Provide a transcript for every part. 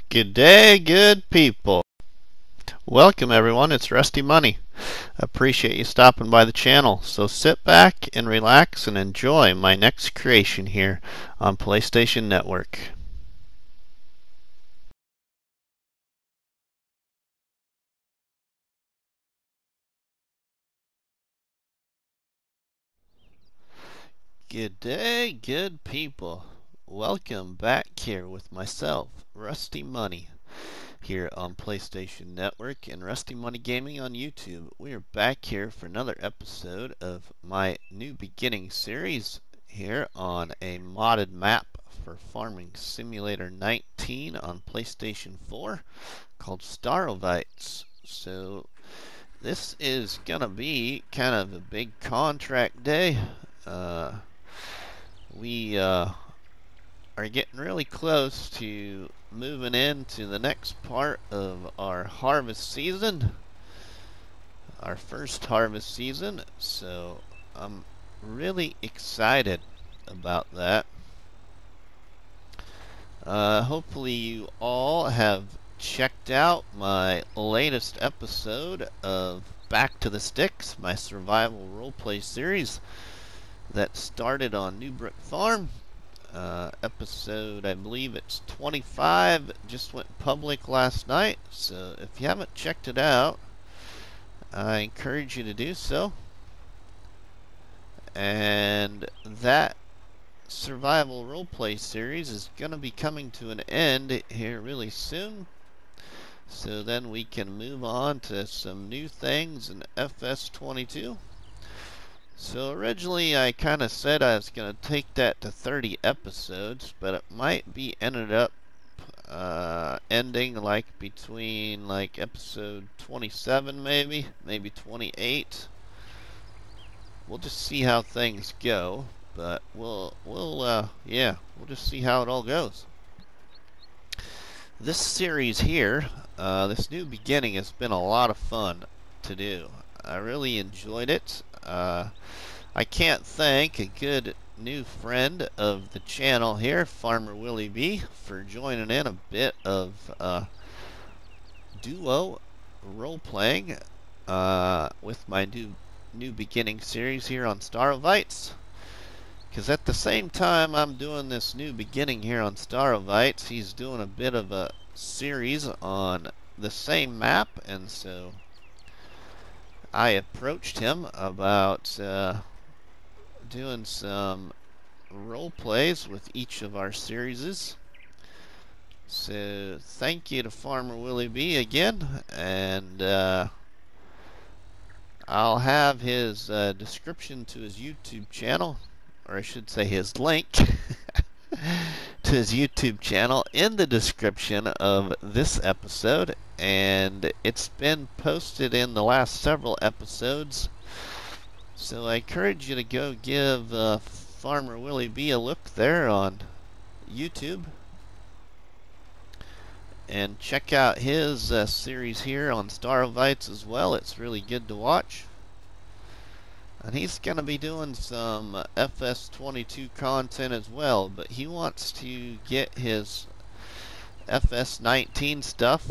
Good day, good people. Welcome everyone, it's RustyMoney. Appreciate you stopping by the channel. So sit back and relax and enjoy my next creation here on PlayStation Network. Good day, good people. Welcome back here with myself, RustyMoney, here on PlayStation Network and RustyMoney Gaming on YouTube. We are back here for another episode of my New Beginning series here on a modded map for Farming Simulator 19 on PlayStation 4 called Starowies. So this is gonna be kind of a big contract day. We are getting really close to moving into the next part of our harvest season, our first harvest season, so I'm really excited about that. Hopefully you all have checked out my latest episode of Back to the Sticks, my survival roleplay series that started on Newbrook Farm. Episode, I believe it's 25, just went public last night, so if you haven't checked it out, I encourage you to do so. And that survival roleplay series is going to be coming to an end here really soon, so then we can move on to some new things in FS22. So originally I kind of said I was going to take that to 30 episodes, but it might be ended up ending like between like episode 27 maybe 28. We'll just see how things go, but we'll just see how it all goes. This series here, this New Beginning, has been a lot of fun to do. I really enjoyed it. I can't thank a good new friend of the channel here, Farmer Willie B, for joining in a bit of duo role-playing with my new Beginning series here on Starowies. Because at the same time I'm doing this New Beginning here on Starowies, he's doing a bit of a series on the same map, and so I approached him about doing some role plays with each of our series. So thank you to Farmer Willie B again, and I'll have his description to his YouTube channel, or I should say his link to his YouTube channel in the description of this episode, and it's been posted in the last several episodes, so I encourage you to go give Farmer Willie B a look there on YouTube and check out his series here on Starowies as well. It's really good to watch. And he's going to be doing some FS22 content as well, but he wants to get his FS19 stuff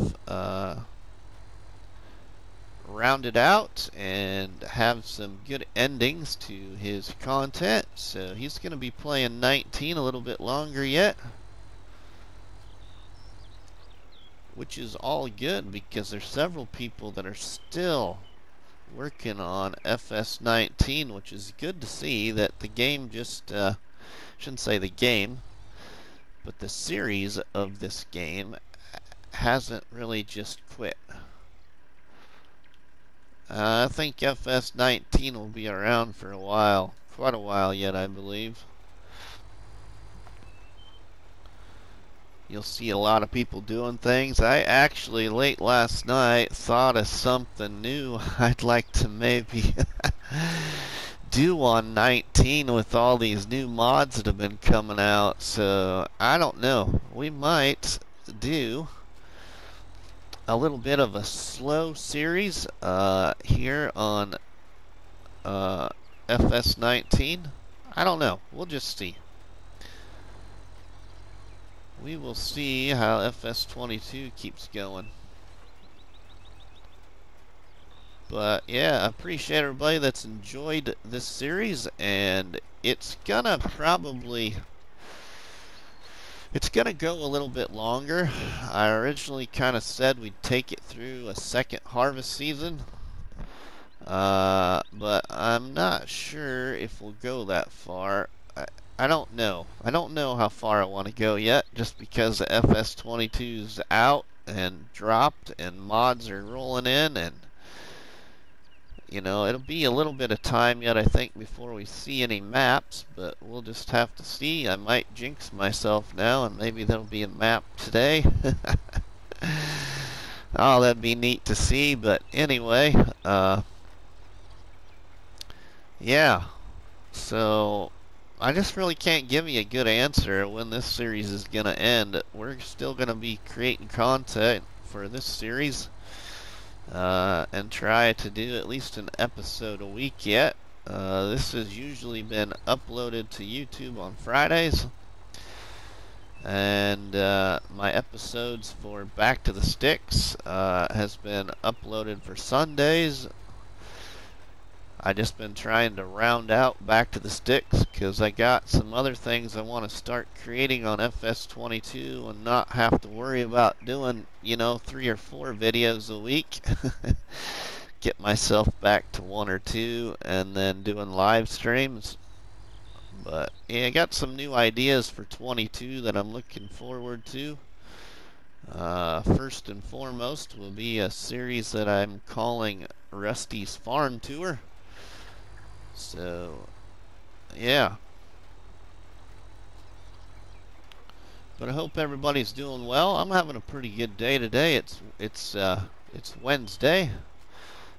rounded out and have some good endings to his content. So he's going to be playing 19 a little bit longer yet, which is all good because there's several people that are still working on FS19, which is good to see that the game just, shouldn't say the game, but the series of this game hasn't really just quit. I think FS19 will be around for a while, quite a while yet, I believe. You'll see a lot of people doing things. I actually, late last night, thought of something new I'd like to maybe do on 19 with all these new mods that have been coming out. So, I don't know. We might do a little bit of a slow series here on FS19. I don't know. We'll just see. we will see how FS22 keeps going. But yeah, I appreciate everybody that's enjoyed this series, and it's gonna go a little bit longer. I originally kind of said we'd take it through a second harvest season, but I'm not sure if we'll go that far. I don't know. I don't know how far I want to go yet, just because the FS22's out and dropped and mods are rolling in, and you know, it'll be a little bit of time yet, I think, before we see any maps, but we'll just have to see. I might jinx myself now, and maybe there'll be a map today. Oh, that'd be neat to see, but anyway, yeah. So, I just really can't give you a good answer when this series is going to end. We're still going to be creating content for this series. And try to do at least an episode a week yet. This has usually been uploaded to YouTube on Fridays, and my episodes for Back to the Sticks has been uploaded for Sundays. I just been trying to round out Back to the Sticks because I got some other things I want to start creating on FS22 and not have to worry about doing, you know, 3 or 4 videos a week. Get myself back to 1 or 2 and then doing live streams. But yeah, I got some new ideas for 22 that I'm looking forward to. First and foremost will be a series that I'm calling Rusty's Farm Tour. So, yeah. But I hope everybody's doing well. I'm having a pretty good day today. It's Wednesday,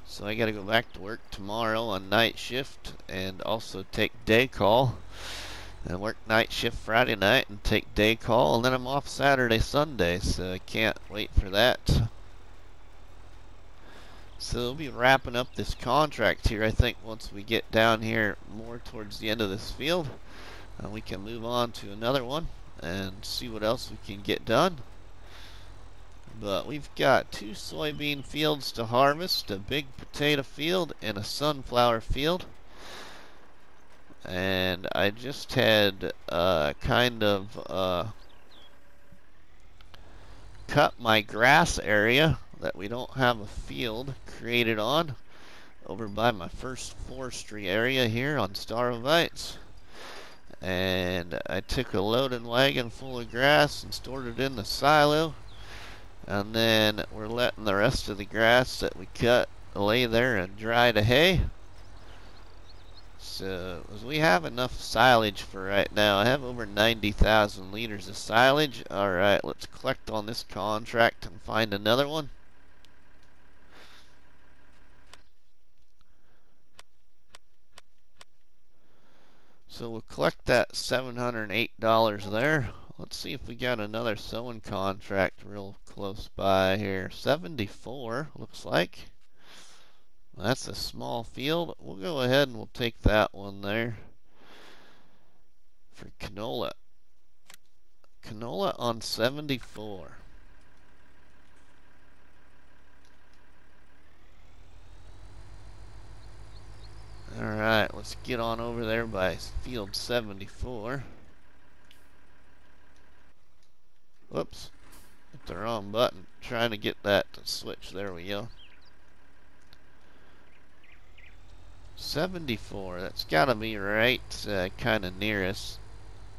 so I got to go back to work tomorrow on night shift and also take day call. And work night shift Friday night and take day call, and then I'm off Saturday, Sunday, so I can't wait for that. So we'll be wrapping up this contract here, I think, once we get down here more towards the end of this field. We can move on to another one and see what else we can get done. But we've got 2 soybean fields to harvest, a big potato field and a sunflower field. And I just had kind of cut my grass area that we don't have a field created on over by my first forestry area here on Starowies. And I took a loading wagon full of grass and stored it in the silo, and then we're letting the rest of the grass that we cut lay there and dry to hay. So we have enough silage for right now. I have over 90,000 liters of silage. Alright, let's collect on this contract and find another one. So we'll collect that $708 there. Let's see if we got another sowing contract real close by here. 74 looks like. That's a small field. We'll go ahead and we'll take that one there for canola. Canola on 74. Alright, let's get on over there by field 74. Whoops. Hit the wrong button. Trying to get that to switch. There we go. 74. That's gotta be right kind of near us.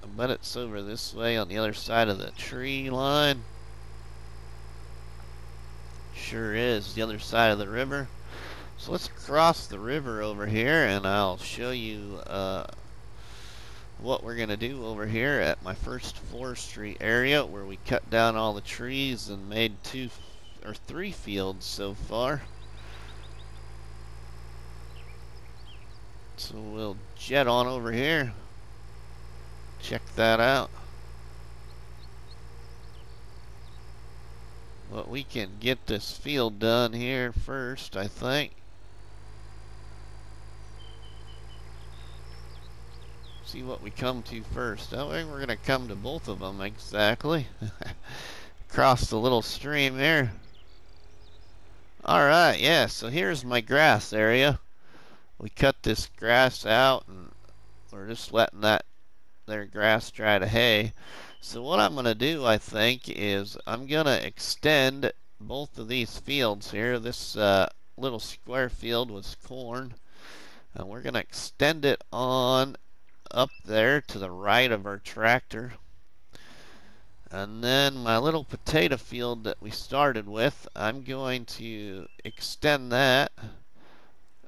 I bet it's over this way on the other side of the tree line. Sure is. The other side of the river. So let's cross the river over here, and I'll show you what we're going to do over here at my first forestry area, where we cut down all the trees and made 2 or 3 fields so far. So we'll jet on over here. Check that out. But we can get this field done here first, I think. See what we come to first. Oh, we're going to come to both of them, exactly. Across the little stream here. Alright, yeah, so here's my grass area. We cut this grass out, and we're just letting that there grass dry to hay. So what I'm going to do, I think, is I'm going to extend both of these fields here. This little square field was corn, and we're going to extend it on up there to the right of our tractor. And then my little potato field that we started with, I'm going to extend that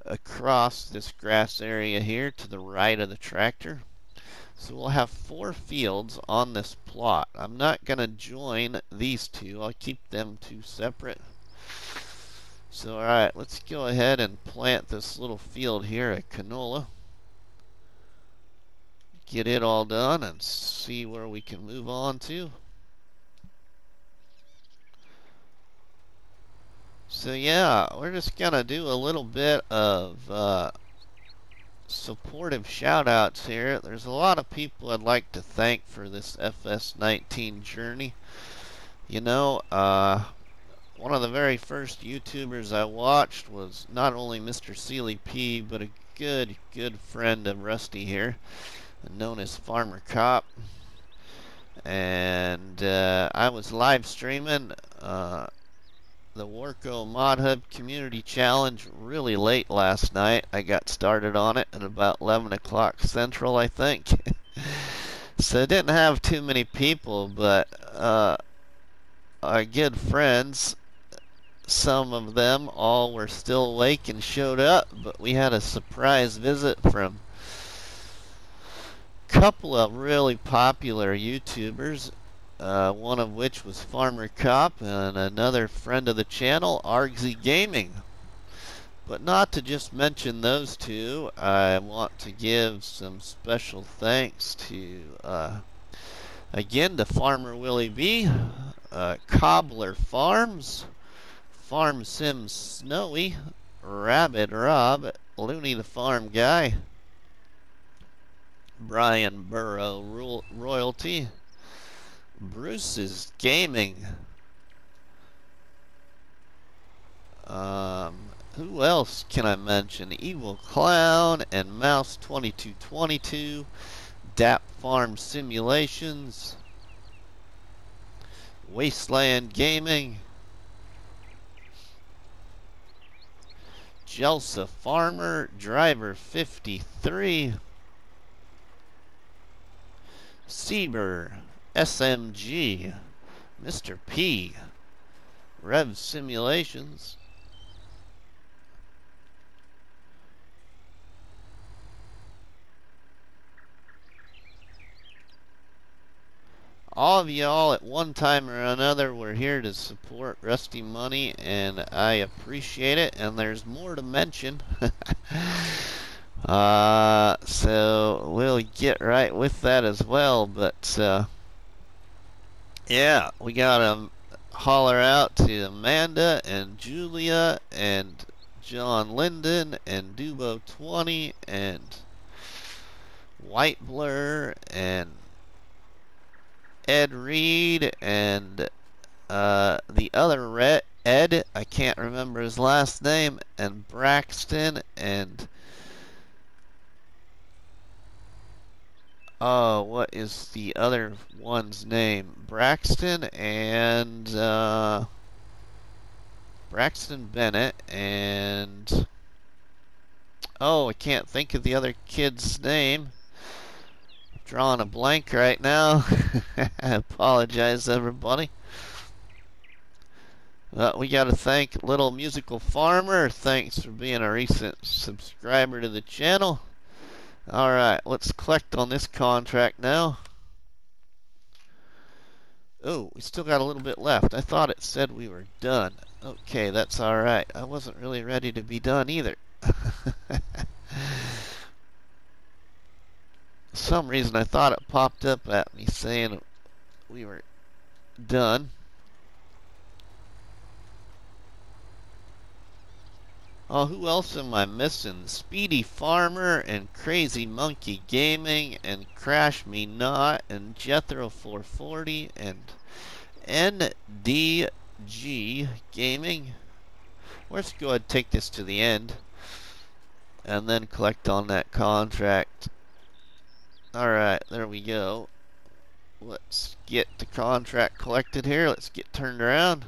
across this grass area here to the right of the tractor. So we'll have 4 fields on this plot. I'm not going to join these two. I'll keep them 2 separate. So alright, let's go ahead and plant this little field here at canola. Get it all done and see where we can move on to. So yeah, we're just gonna do a little bit of supportive shout outs here. There's a lot of people I'd like to thank for this FS19 journey. You know, one of the very first YouTubers I watched was not only Mr. Sealy P, but a good friend of Rusty here, known as Farmer Cop. And I was live streaming the Warco Mod Hub Community Challenge really late last night. I got started on it at about 11 o'clock Central, I think. So it didn't have too many people, but our good friends, some of them all were still awake and showed up, but we had a surprise visit from a couple of really popular YouTubers. One of which was Farmer Cop, and another friend of the channel, RustyMoney Gaming. But not to just mention those two, I want to give some special thanks to, again, to Farmer Willie B, Cobbler Farms, Farm Sim Snowy, Rabbit Rob, Looney the Farm Guy, Brian Burrow Royalty, Bruce's Gaming. Who else can I mention? Evil Clown and Mouse 2222, Dap Farm Simulations, Wasteland Gaming, Jelsa Farmer, Driver 53, Sieber, SMG, Mr. P, Rev Simulations, all of y'all at one time or another were here to support RustyMoney, and I appreciate it, and there's more to mention. So we'll get right with that as well, but yeah, we gotta holler out to Amanda and Julia and John Linden and Dubo20 and White Blur and Ed Reed and the other Ed, I can't remember his last name, and Braxton and oh, what is the other one's name? Braxton and Braxton Bennett and oh, I can't think of the other kid's name. Drawing a blank right now. I apologize, everybody. We got to thank Little Musical Farmer. Thanks for being a recent subscriber to the channel. Alright, let's collect on this contract now. Oh, we still got a little bit left. I thought it said we were done. Okay, that's alright. I wasn't really ready to be done either. For some reason I thought it popped up at me saying we were done. Oh, who else am I missing? Speedy Farmer and Crazy Monkey Gaming and Crash Me Not and Jethro 440 and NDG Gaming. Let's go ahead and take this to the end and then collect on that contract. Alright, there we go. Let's get the contract collected here. Let's get turned around.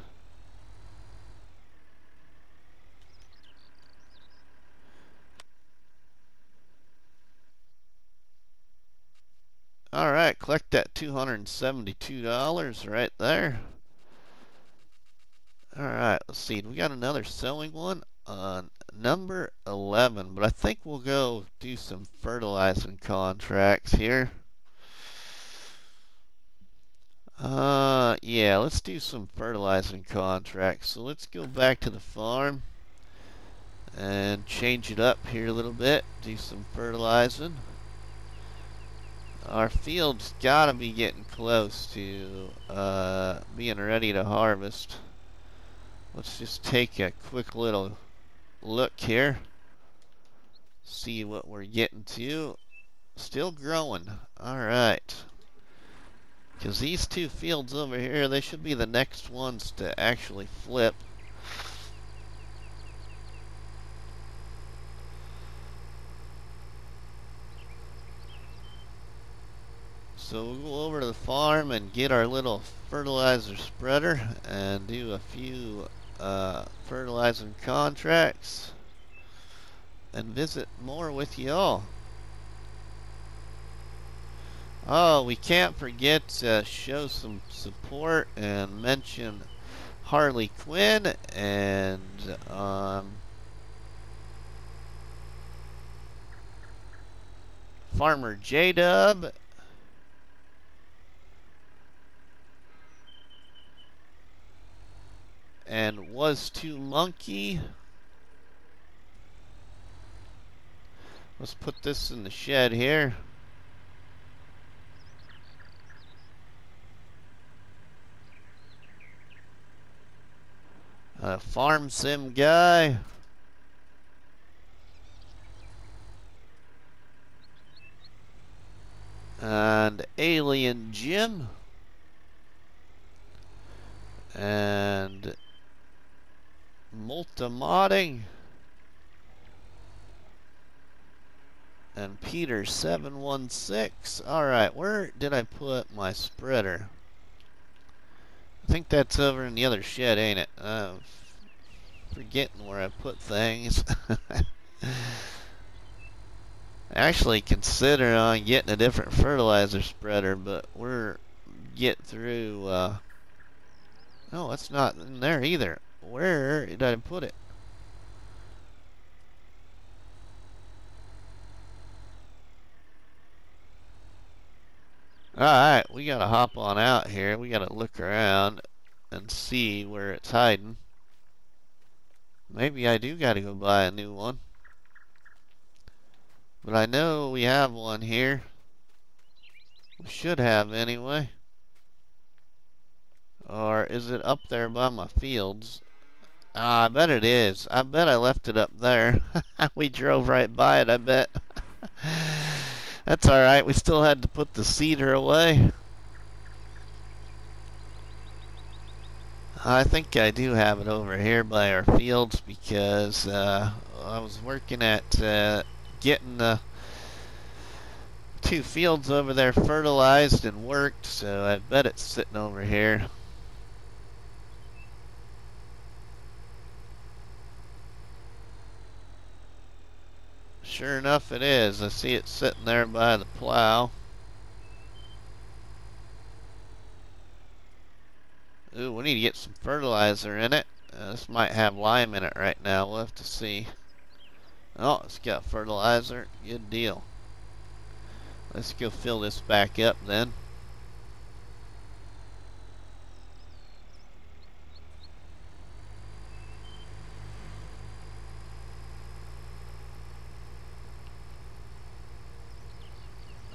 Alright, collect that $272 right there. Alright, let's see. We got another selling one on number 11, but I think we'll go do some fertilizing contracts here. Yeah, let's do some fertilizing contracts. So let's go back to the farm and change it up here a little bit. Do some fertilizing. Our field's gotta be getting close to being ready to harvest. Let's just take a quick little look here. See what we're getting to. Still growing. Alright. Because these two fields over here, they should be the next ones to actually flip. So we'll go over to the farm and get our little fertilizer spreader and do a few fertilizing contracts and visit more with y'all. Oh, we can't forget to show some support and mention Harley Quinn and Farmer J-Dub and Was To Monkey. Let's put this in the shed here. Farm Sim Guy. And Alien Jim. And Multimodding. And Peter 716. Alright, where did I put my spreader? I think that's over in the other shed, ain't it? Forgetting where I put things. Actually consider on getting a different fertilizer spreader, but we're getting through no, it's not in there either. Where did I put it? Alright, we gotta hop on out here. We gotta look around and see where it's hiding. Maybe I do gotta go buy a new one. But I know we have one here. We should have anyway. Or is it up there by my fields? I bet it is. I bet I left it up there. We drove right by it, I bet. That's alright. We still had to put the seeder away. I think I do have it over here by our fields because I was working at getting the two fields over there fertilized and worked, so I bet it's sitting over here. Sure enough it is. I see it sitting there by the plow. Ooh, we need to get some fertilizer in it. This might have lime in it right now. We'll have to see. Oh, it's got fertilizer. Good deal. Let's go fill this back up then.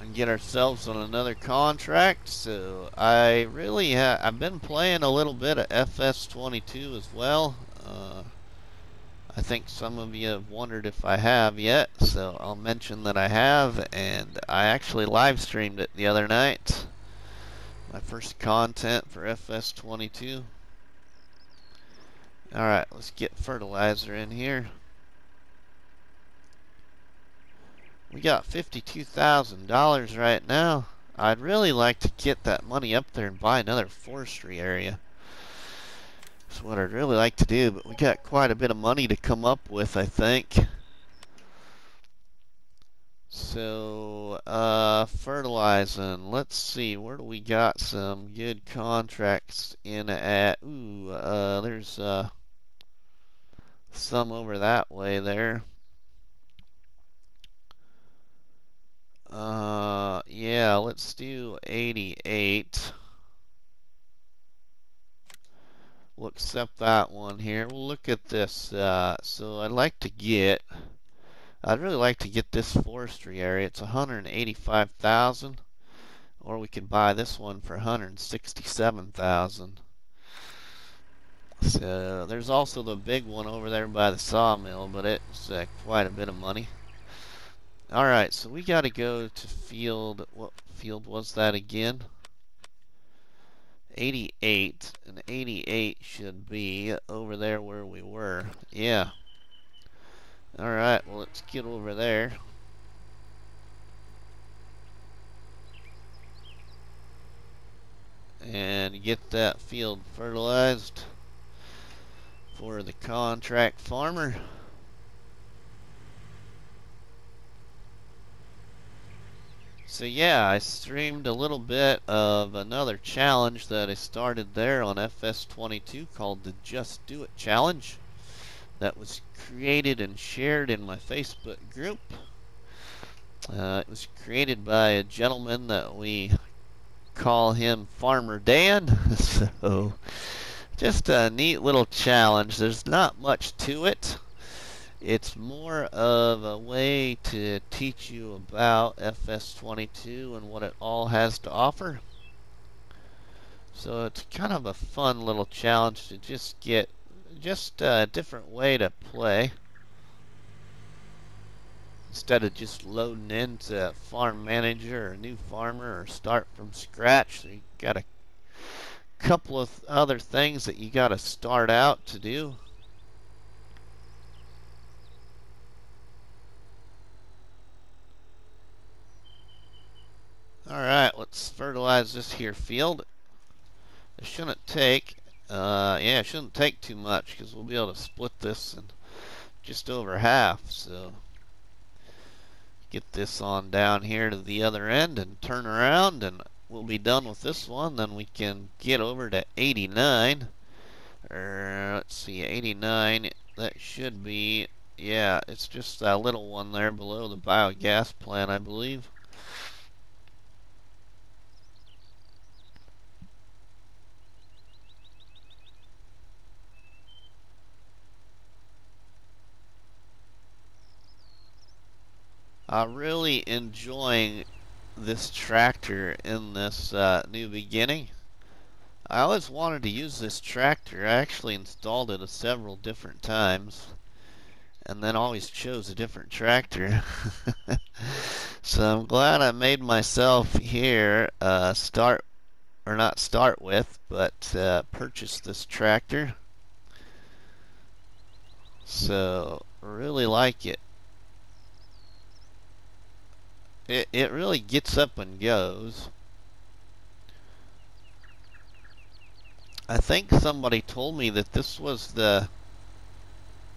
And get ourselves on another contract. So I really I've been playing a little bit of FS22 as well. I think some of you have wondered if I have yet, so I'll mention that I have, and I actually live streamed it the other night. My first content for FS22. Alright, let's get fertilizer in here. We got $52,000 right now. I'd really like to get that money up there and buy another forestry area. That's what I'd really like to do, but we got quite a bit of money to come up with, I think. So, fertilizing. Let's see, where do we got some good contracts in at? Ooh, there's some over that way there. Yeah, let's do 88. We'll accept that one here. We'll look at this. So I'd really like to get this forestry area. It's 185,000, or we could buy this one for 167,000. So there's also the big one over there by the sawmill, but it's quite a bit of money. Alright, so we got to go to field. What field was that again? 88, and 88 should be over there where we were. Yeah. Alright, well, let's get over there. And get that field fertilized for the contract farmer. So yeah, I streamed a little bit of another challenge that I started there on FS22 called the Just Do It Challenge. That was created and shared in my Facebook group. It was created by a gentleman that we call him Farmer Dan. So just a neat little challenge. There's not much to it. It's more of a way to teach you about FS22 and what it all has to offer. So it's kind of a fun little challenge to just get a different way to play. Instead of just loading into Farm Manager or New Farmer or start from scratch, so you got a couple of other things that you got to start out to do. Alright, let's fertilize this here field. It shouldn't take, it shouldn't take too much because we'll be able to split this in just over half. So get this on down here to the other end and turn around, and we'll be done with this one. Then we can get over to 89. Let's see, 89. That should be, yeah, it's just that little one there below the biogas plant, I believe. I'm really enjoying this tractor in this new beginning. I always wanted to use this tractor. I actually installed it several different times and then always chose a different tractor. So I'm glad I made myself here purchase this tractor. So really like it. It really gets up and goes. I think somebody told me that this was the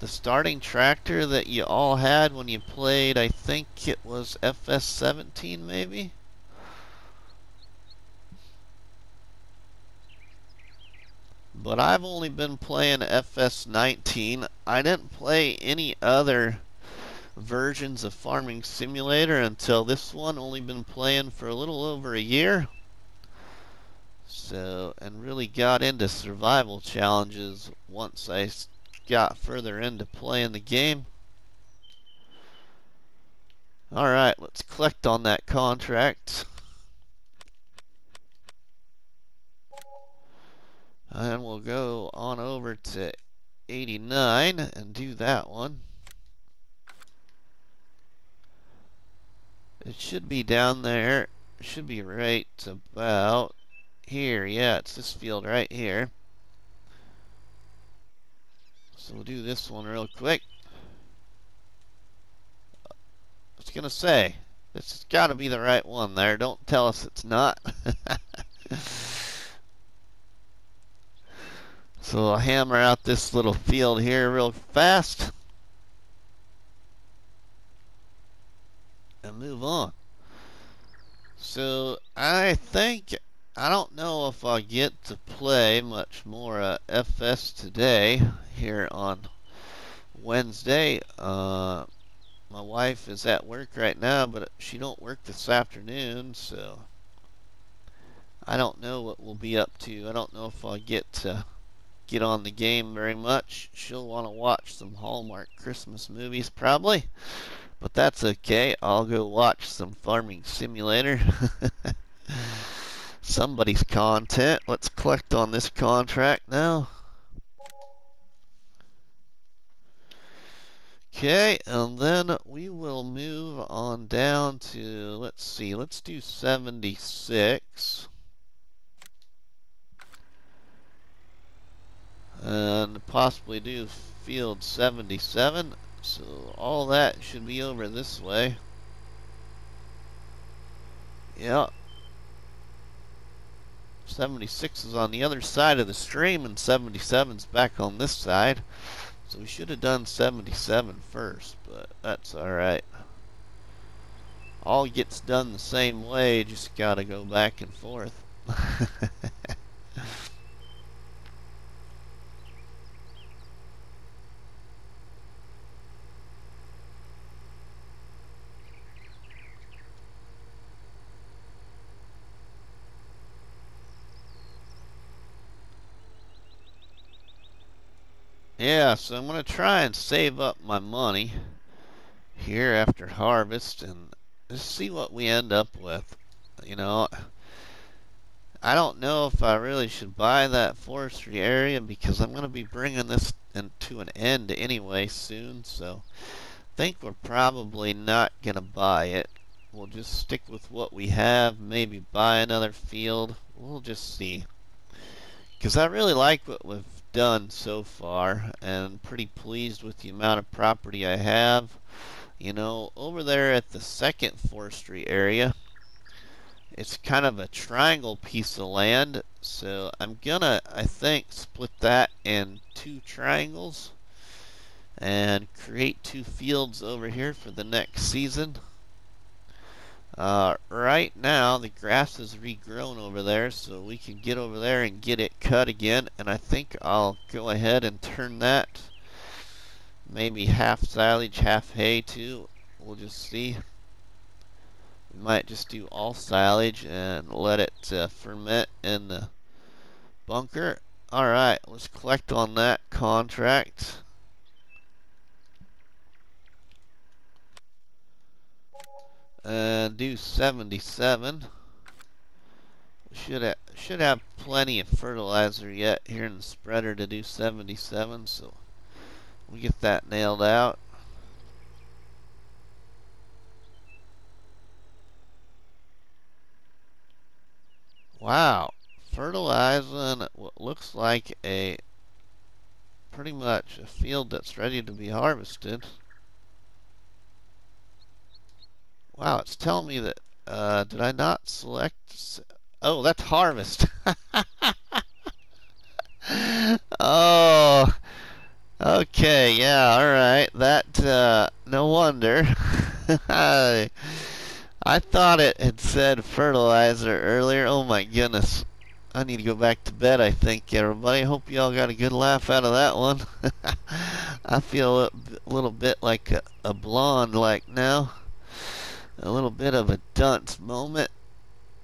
starting tractor that you all had when you played, I think it was FS17 maybe? But I've only been playing FS19. I didn't play any other versions of Farming Simulator until this one. Only been playing for a little over a year. So, and really got into survival challenges once I got further into playing the game. Alright, let's collect on that contract. And we'll go on over to 89 and do that one. It should be down there. It should be right about here. Yeah, it's this field right here. So we'll do this one real quick. I was gonna say, this has got to be the right one there. Don't tell us it's not. So I'll hammer out this little field here real fast and move on. So I don't know if I'll get to play much more FS today here on Wednesday. My wife is at work right now, but she don't work this afternoon, so I don't know what we'll be up to. I don't know if I'll get on the game very much. She'll want to watch some Hallmark Christmas movies probably, but that's okay. I'll go watch some Farming Simulator. Somebody's content. Let's collect on this contract now. Okay, and then we will move on down to, let's see, let's do 76. And possibly do field 77. So all that should be over this way. Yeah. 76 is on the other side of the stream, and 77's back on this side. So we should have done 77 first, but that's alright. All gets done the same way, just gotta go back and forth. Yeah, so I'm going to try and save up my money here after harvest and just see what we end up with. You know, I don't know if I really should buy that forestry area because I'm going to be bringing this to an end anyway soon, so I think we're probably not going to buy it. We'll just stick with what we have, maybe buy another field. We'll just see. Because I really like what we've done so far and pretty pleased with the amount of property I have. You know, over there at the second forestry area, it's kind of a triangle piece of land, so I'm gonna, I think, split that in 2 triangles and create 2 fields over here for the next season. Right now the grass is regrown over there, so we can get over there and get it cut again, and I think I'll go ahead and turn that maybe half silage, half hay too. We'll just see. We might just do all silage and let it ferment in the bunker. Alright, let's collect on that contract. And do 77. We should have plenty of fertilizer yet here in the spreader to do 77, so we get that nailed out. Wow, fertilizing what looks like pretty much a field that's ready to be harvested. Wow, it's telling me that, did I not select? Oh, that's harvest. Oh, okay, yeah, alright. That, no wonder. I thought it had said fertilizer earlier. Oh my goodness. I need to go back to bed, I think, everybody. Hope y'all got a good laugh out of that one. I feel a little bit like a blonde like now. A little bit of a dunce moment.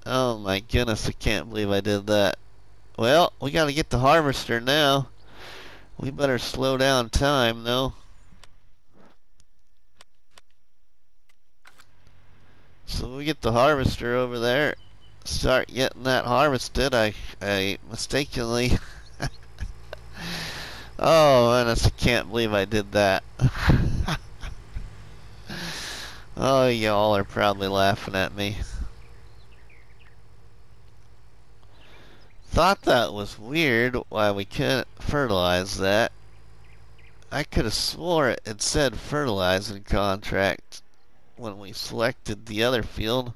Oh my goodness, I can't believe I did that. Well, we gotta get the harvester now. We better slow down time though. So we get the harvester over there, start getting that harvested. I mistakenly Oh, and I just can't believe I did that. Oh, y'all are probably laughing at me. Thought that was weird why we couldn't fertilize that. I could have swore it said fertilizing contract when we selected the other field.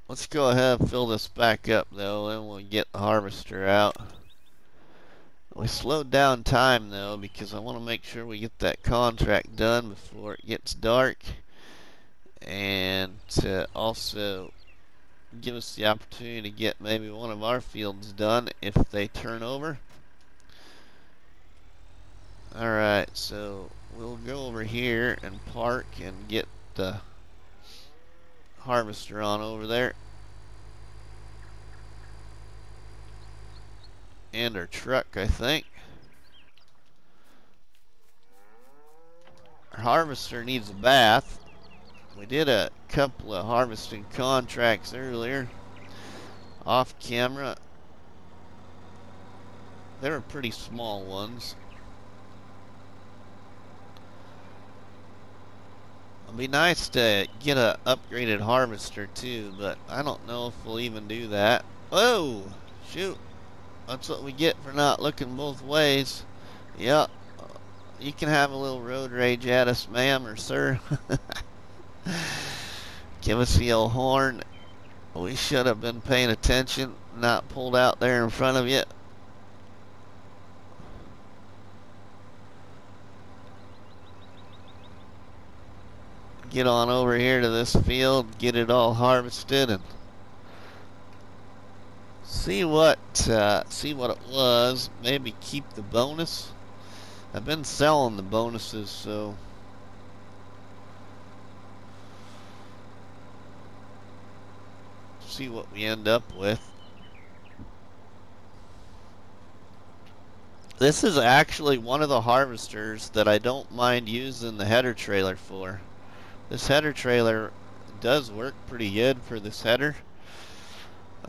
Let's go ahead and fill this back up though, and we'll get the harvester out. We slowed down time though because I want to make sure we get that contract done before it gets dark, and to also give us the opportunity to get maybe one of our fields done if they turn over. Alright, so we'll go over here and park and get the harvester on over there. And our truck, I think. Our harvester needs a bath. We did a couple of harvesting contracts earlier off camera. They were pretty small ones. It'd be nice to get a upgraded harvester too, but I don't know if we'll even do that. Oh, shoot. That's what we get for not looking both ways. Yep. You can have a little road rage at us, ma'am or sir. Give us the old horn. We should have been paying attention, not pulled out there in front of you. Get on over here to this field, get it all harvested, and see what it was. Maybe keep the bonus. I've been selling the bonuses, so see what we end up with. This is actually one of the harvesters that I don't mind using the header trailer for. This header trailer does work pretty good for this header.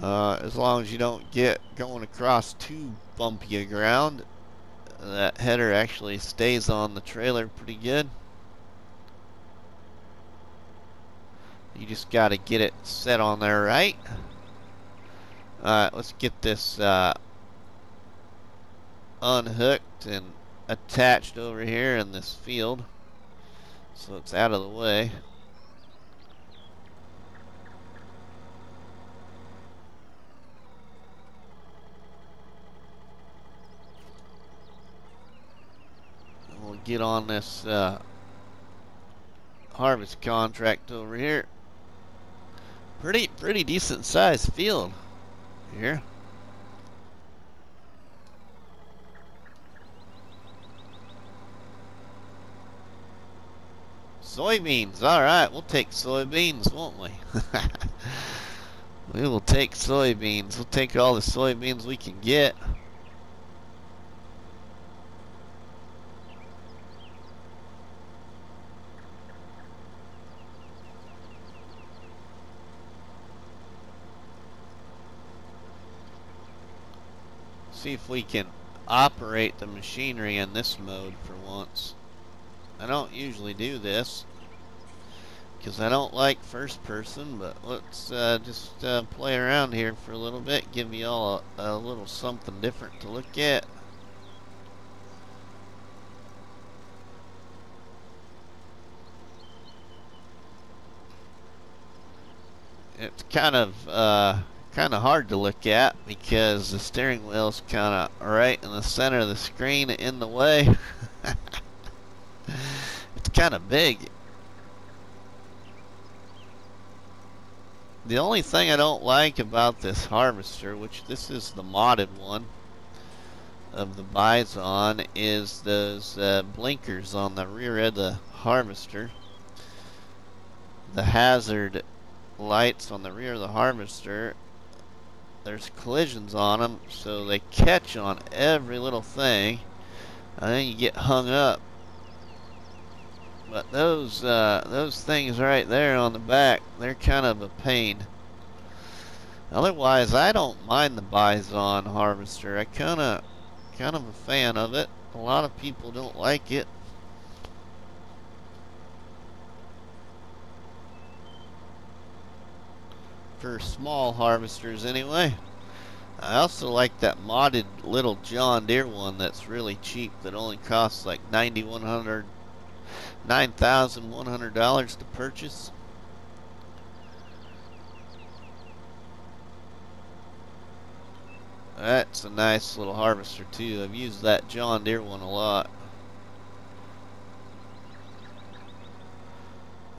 As long as you don't get going across too bumpy a ground, that header actually stays on the trailer pretty good. You just got to get it set on there right. Alright, let's get this unhooked and attached over here in this field so it's out of the way. And we'll get on this harvest contract over here. Pretty decent sized field here. Soybeans, alright, we'll take soybeans, won't we? We will take soybeans. We'll take all the soybeans we can get. See if we can operate the machinery in this mode for once. I don't usually do this because I don't like first person, but let's just play around here for a little bit, give you all a little something different to look at. It's kind of hard to look at because the steering wheel's kind of right in the center of the screen in the way. It's kind of big. The only thing I don't like about this harvester, which this is the modded one of the Bison, is those blinkers on the rear of the harvester. The hazard lights on the rear of the harvester, there's collisions on them, so they catch on every little thing, and then you get hung up. But those things right there on the back, they're kind of a pain. Otherwise, I don't mind the Bison harvester. I kind of a fan of it. A lot of people don't like it. For small harvesters anyway. I also like that modded little John Deere one that's really cheap, that only costs like $9,100 to purchase. That's a nice little harvester too. I've used that John Deere one a lot.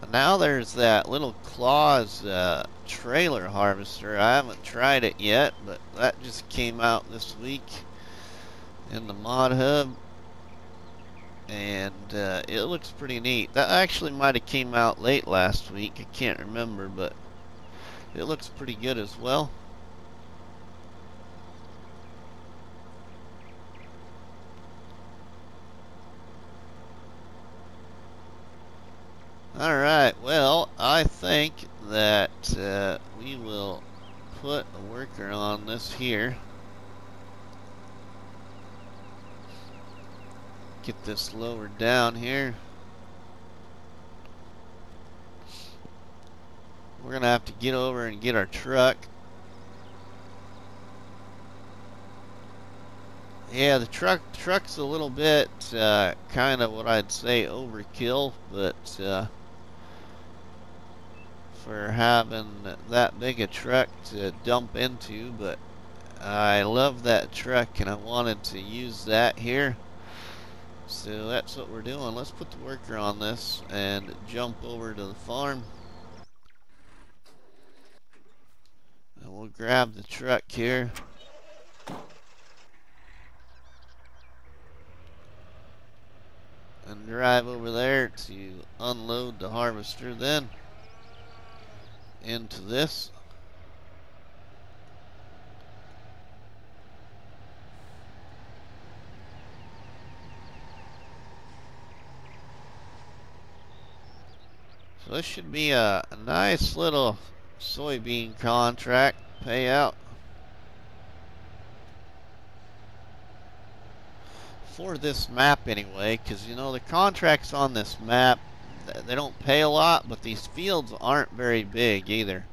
And now there's that little Claus trailer harvester. I haven't tried it yet, but that just came out this week in the mod hub, and it looks pretty neat. That actually might have came out late last week. I can't remember, but it looks pretty good as well. Alright, well, I think that we will put a worker on this here. Get this lowered down here. We're gonna have to get over and get our truck. Yeah, the truck's a little bit kind of what I'd say overkill, but for having that big a truck to dump into, but I love that truck and I wanted to use that here. So that's what we're doing. Let's put the worker on this and jump over to the farm. And we'll grab the truck here. And drive over there to unload the harvester then into this. So this should be a nice little soybean contract payout for this map anyway, because you know the contracts on this map, they don't pay a lot, but these fields aren't very big either,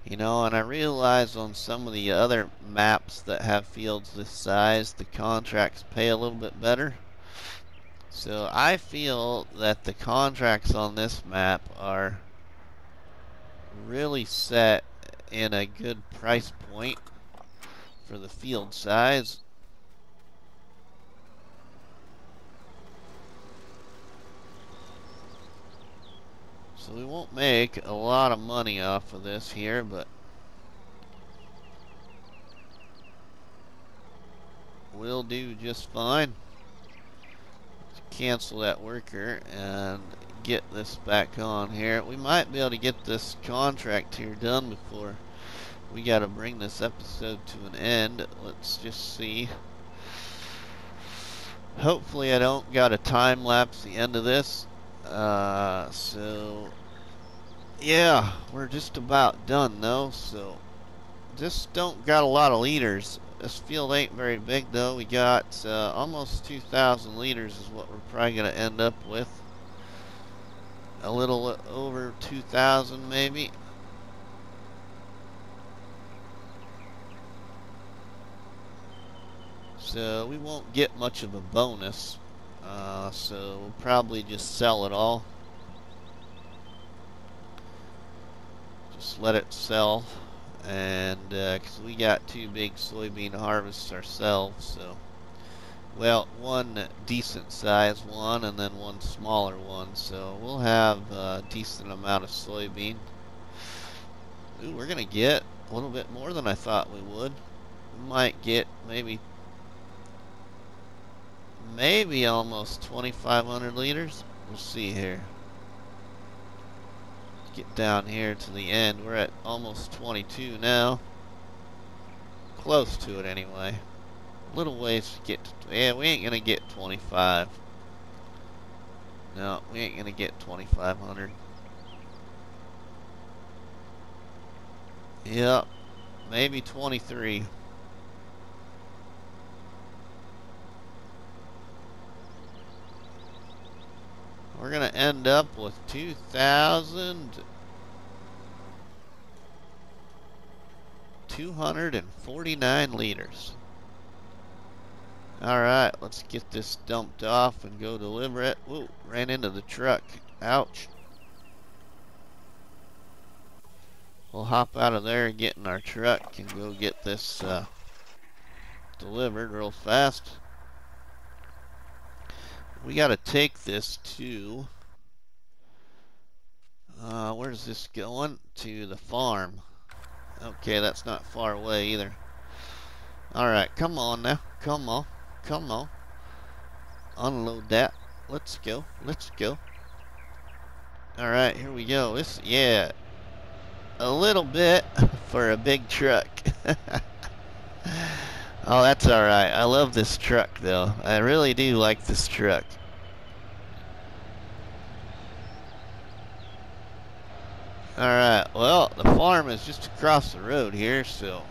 you know, and I realize on some of the other maps that have fields this size, the contracts pay a little bit better. So I feel that the contracts on this map are really set in a good price point for the field size. So we won't make a lot of money off of this here, but we'll do just fine. Let's cancel that worker and get this back on here. We might be able to get this contract here done before we got to bring this episode to an end. Let's just see. Hopefully I don't got a time lapse the end of this. So yeah, we're just about done though, so just don't got a lot of liters. This field ain't very big though. We got almost 2,000 liters is what we're probably gonna end up with. A little over 2,000 maybe. So we won't get much of a bonus. So we'll probably just sell it all. Just let it sell. And because we got two big soybean harvests ourselves, so well, one decent size one and then one smaller one, so we'll have a decent amount of soybean. Ooh, we're gonna get a little bit more than I thought we would. We might get maybe almost 2,500 liters. We'll see here. Get down here to the end. We're at almost 22 now. Close to it anyway. Little ways to get to, yeah, we ain't gonna get 25. No, we ain't gonna get 2,500. Yep. maybe 23. We're gonna end up with 2,249 liters. Alright, let's get this dumped off and go deliver it. Whoa, ran into the truck. Ouch. We'll hop out of there and get in our truck and go get this delivered real fast. We gotta take this to... where's this going? To the farm. Okay, that's not far away either. Alright, come on now. Come on. Come on. Unload that. Let's go. Let's go. Alright, here we go. This, yeah. A little bit for a big truck. Oh, that's alright. I love this truck, though. I really do like this truck. Alright, well, the farm is just across the road here, so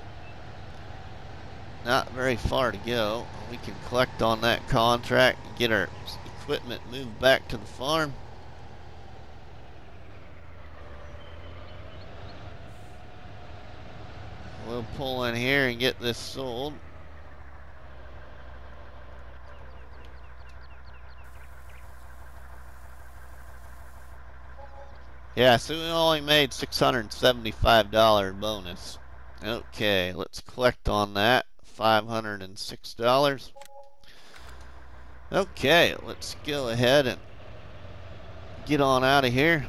not very far to go. We can collect on that contract and get our equipment moved back to the farm. We'll pull in here and get this sold. Yeah, so we only made $675 bonus. Okay, let's collect on that. $506. Okay, let's go ahead and get on out of here.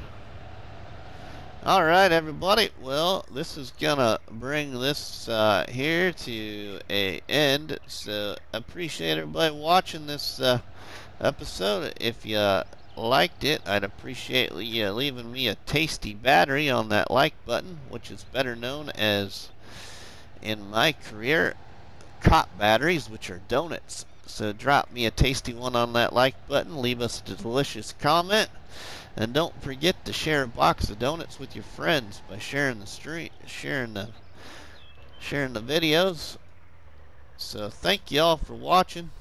Alright, everybody. Well, this is gonna bring this here to an end. So, I appreciate everybody watching this episode. If you liked it, I'd appreciate you leaving me a tasty battery on that like button, which is better known as, in my career, cop batteries, which are donuts. So drop me a tasty one on that like button, leave us a delicious comment, and don't forget to share a box of donuts with your friends by sharing the stream, sharing the videos. So thank you all for watching.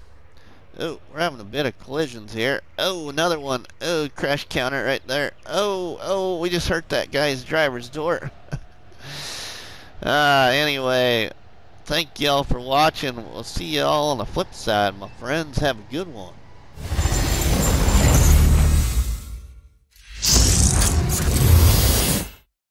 Oh, we're having a bit of collisions here. Oh, another one. Oh, crash counter right there. Oh, we just hurt that guy's driver's door. Anyway, thank y'all for watching. We'll see y'all on the flip side, my friends. Have a good one.